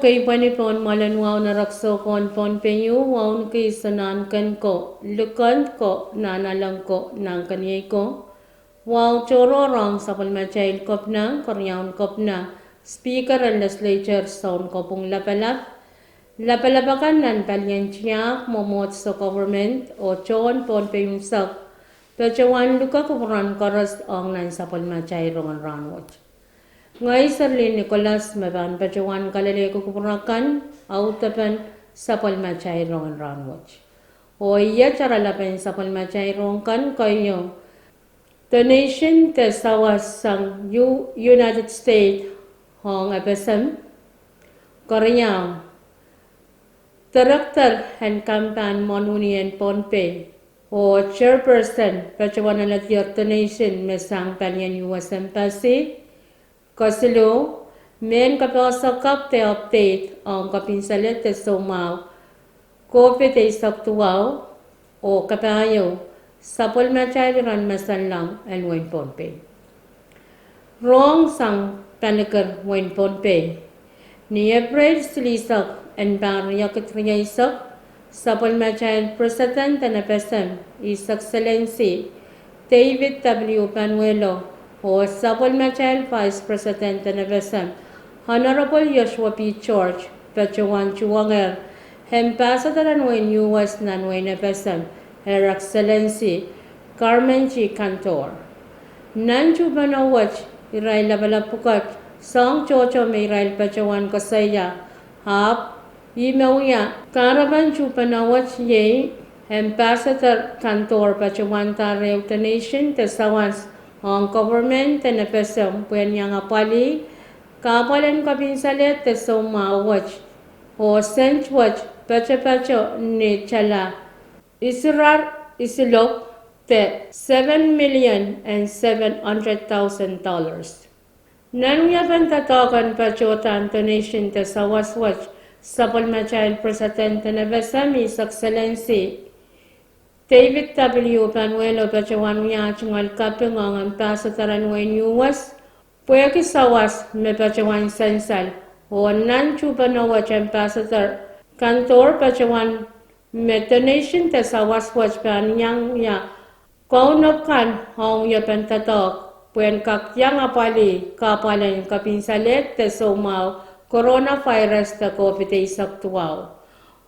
kay panipon malanwaw na rakso kon Pohnpei waw kay sanan kan ko lukan ko nanalang ko nang kaniyay ko wow chororong sa palmachail kop na koryawn kop na speaker and legislature sound ko pong lapalabakan nan palyan tiyak momot sa government o chon Pohnpei yung sak pechawan luka kuburan koras ong nan sa palmachail rongan Rahnwet. Ngay sarli Nicholas maban pajawan kalale ko kupurakan autapan sa palmachay rongan Rahnwet. O iya cara lapan sa palmachay rongan kayo. The nation te sawas sang United States hong abasam Korea. Director and campaign monunian Pohnpei o chairperson pajawan alat the nation mesang palyan US Embassy. Kasilo, men kapasakap te update ang kapinsalit te sumaw, kopi te saktuaw o kapayo sa pulmachayran masalang and Wayne Pohnpei. Rong sang panagar Wayne Pohnpei. Ni April sulisak and barya katriyasak sa pulmachayan President na pesem His Excellency David W. Panuelo o sa Pulmachayal Vice President na Besem, Honorable Joshua P. George, Pechuan Chuanger, Ambassador Anwen U.S. Nanwen na Besem, Her Excellency Carmen G. Cantor. Nanchu Banawach, Iray Labalapukat, Song Chocho may Iray Pechuan Kasaya, Hap, Imauya, Karaban Chupanawach Ye, Ambassador Cantor Pechuan Tarew the Nation, Tesawans, ang government na pesam puyan yang apali kapalan kapinsalet te somawach o senchwach pacha ni chala isilok te $7,700,000. Nanuyapan tatakan pachotan donation te sawaswach sa palmachayal president na besam His Excellency David W. Panuelo Pachawan Yachungal Kaping ang Ambassador Anwen US, Pueki Sawas me Pachawan Sensal, o Nanchu Panawach Ambassador, Kantor Pachawan me donation te Sawas Wach Panyang ya, Kaunokan Hong Yapentatok, Puen Kakyang Apali, Kapalan Kapinsalet te Somaw, Coronavirus te COVID-19 saktuaw.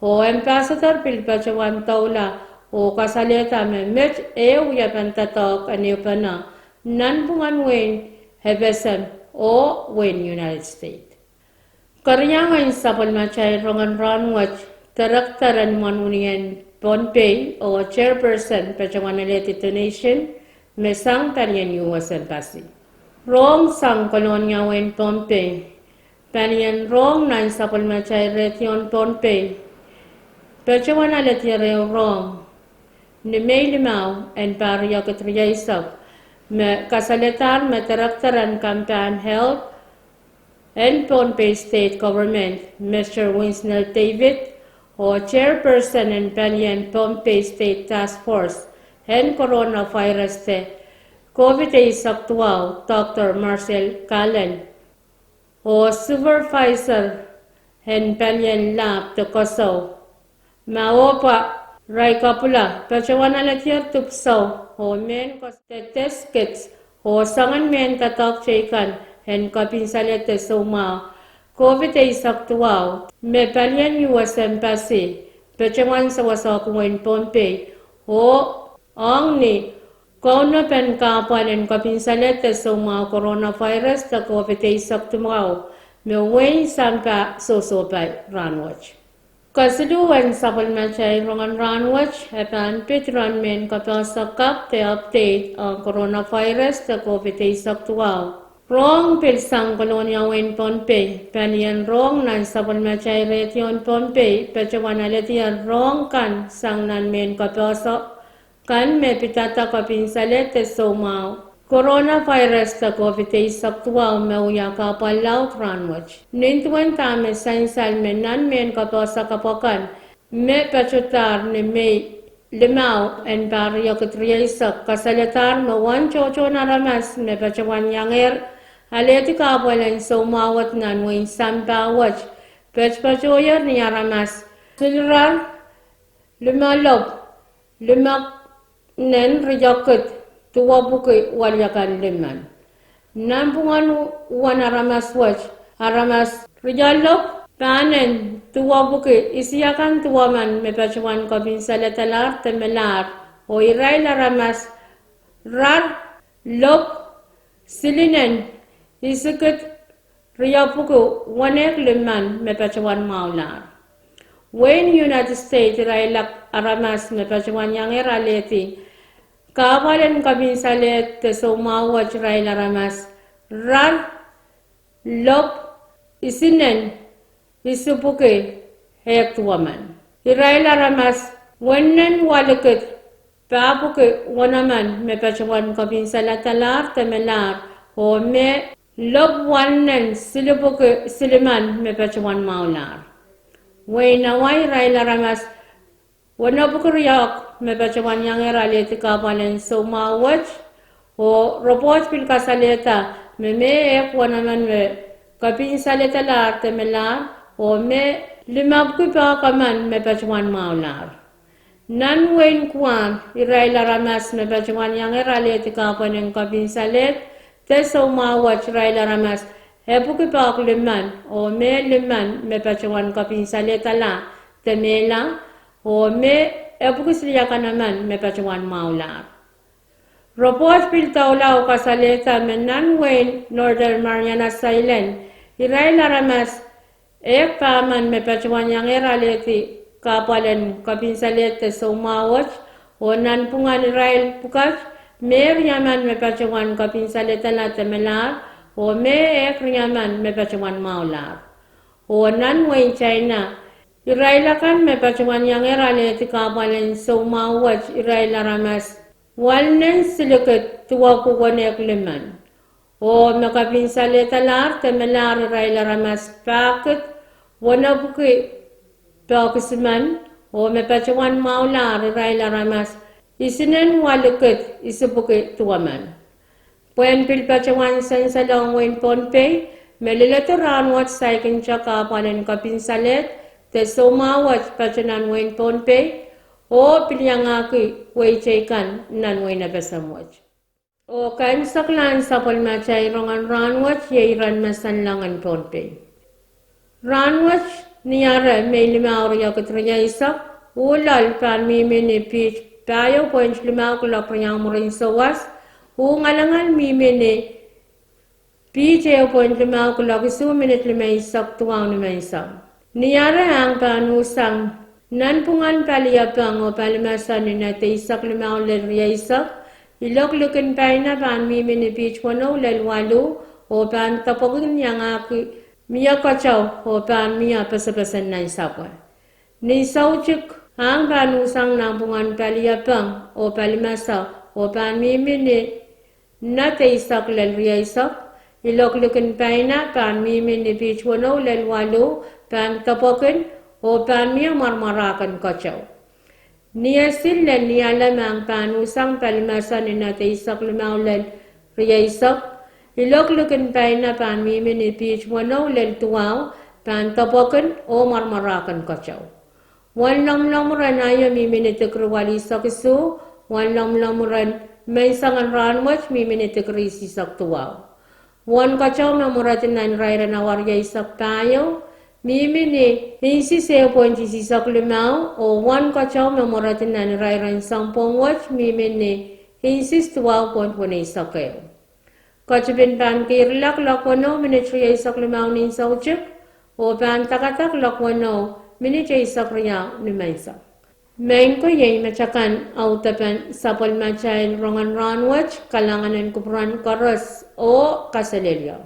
O Ambassador Pilpachawan Taula, o kasalita me met yapan tatok aniw pa na nanpungan wen hebesem o wen United States. Karyangan sa palmachay rongan Rahnwet, taraktaran manunian Pohnpei o chairperson pachawan elected nation mesang palyan US Embassy. Rong sang kolonya wen Pohnpei, palyan rong nan sa palmachay retyon Pohnpei, pachawan elected rong ni may limaw and pariya katriyaysap me kasalitan me taraktaran campaign health and Pohnpei State Government Mr. Winsner David o chairperson and Panyan Pohnpei State Task Force and Coronavirus te COVID-19 saktuaw Dr. Marcel Callen o supervisor and Panyan Lab to Kosovo maopa Rai kapula, pachawan alatiyar tupsaw, o men test kits, o sangan men katak chaykan, and kapinsalet te soma, COVID-19 saktuaw, me palyan US Embassy, pachawan sa wasak Wayne Pohnpei, o ang ni, kauna pen kapan and kapinsalet te soma coronavirus ta COVID-19 saktuaw, me Wayne sampa sosopay Rahnwet. Kasiluan sa palmachay rongan Rahnwet, epan pitran men kapasakap te update ang coronavirus ta COVID-19 saktuaw. Rong pilsang kolonya Wayne Pohnpei, panian rong nan sa palmachay retyon Pohnpei, pachawan aletian rong kan sang nan men kapasak, kan me pitata kapinsalet te somaw. Coronavirus ta COVID-19 saktuaw mauya kapalaw Rahnwet. Nintuan tame sainsal menan men kapasa kapakan me pachutar ni may limaw en barya katriyasak kasalatar mawan chocho naramas me pachawan yanger aleti kapalan somawat nan Wayne sambawat Pechpachoya ni aramas. Silrar lumalop lumak nen rijakut tuwa buke waliakan liman. Nampungan wan aramas wach aramas rijalop panen tuwa buke isiakan tuwa man mepachuan kabin salatalar temelar o irai aramas rar lop silinen isikut riyapuku wanek liman mepachuan maular. When United States railak aramas mepachuan yang eraleti kawalan kabin salet te somawach rail aramas rar lop isinen isupuke hek tuaman. Irail aramas wanen walakut papuke wanaman mepachuan kabin salatalar temelar o me lop wanen silipuke siliman mepachuan maular. Wainawai rail aramas wanapukuriyak mepachuan yang eraleti kawalan somawach o report pil kasaleta me ek wanaman me kabin salatalar temelar o me limabku pa kaman mepachuan maular. Nan wain kuan irail aramas mepachuan yang eraleti kawalan kabin salet te somawach rail aramas epuki pa liman o me liman mepachuan kabin saletala temela o me epukusliyakan naman mepachuan maular. Report pil taulaw kasaleta menan Wayne Northern Marianas Island irail aramas ek paman mepachuan yang eraleti kapalan kapinsalete somawach o nanpungan irail pukas mer yaman mepachuan kapinsaleta la temelar o me ek yaman mepachuan maular. O nan Wayne China irailakan mepachuan yang eraleti kapalan somawach irail aramas walnen silikut tuwa kukonek liman. O makapinsaletalar temelar irail aramas pakit wanabuki pakisiman o mepachuan maular irail aramas isinen walukut isubuki tuwaman. Puen pilpachuan sensalong wen Pohnpei melilato Rahnwet saikin chaka panen kapinsalet te somawach pachunan wen Pohnpei o pilyangaki weichaikan nan wen abesamwach. O kain saklan sapol machay rongan Rahnwet yeiran masanlangan Pohnpei. Rahnwet niyara may limaw yakut riyaisa ulal pan mimini pitch payo points limaw kulak riyang murin sawas ngalangan mimini pitch point limaw kulak isu minute limaysak tuwang limaysak. Niyara ang panusang nanpungan paliyapang o palimasan ni nate isak limaw lel riyaisa iloklukin pa na pan mimini pitch wano lel walu o pan tapogin yang aki miya kachaw o pan miya pasapasan na isakwa. Ni sauchik ang panusang nampungan paliyapang o palimasa o pan mimini nate isak lel riyaisa iloklukin pa na pan mimini pitch wano lel walu pan tapogin o pan miya marmarakan kachaw. Niya sila niya lamang panusang palimasa ni nate isak limaw lel riyaisa iloklukin pa na pan mimini pitch wano lel tuwaw pan tapokin o marmarakan kachaw. Wan lamlamuran ayo mimini tikruwali sakisu, wan lamlamuran may sangan Rahnwet mimini tikrisi sak tuwaw. Wan kachaw mamuratin nan rayra na warya isak tayo, mimini hinsi seyo po sisak limaw o wan kachaw mamuratin nan rayra isang pongwach mimini hinsis tuwaw po isak kayo. Kacipin pan kirlak lakwano minitri isak limaw ni sauchik o pan takatak lakwano minitri isak riyaw ni maysak. Main ko yay machakan autapan sapol machail rongan Rahnwet kalanganan kupran karas o kasalilya.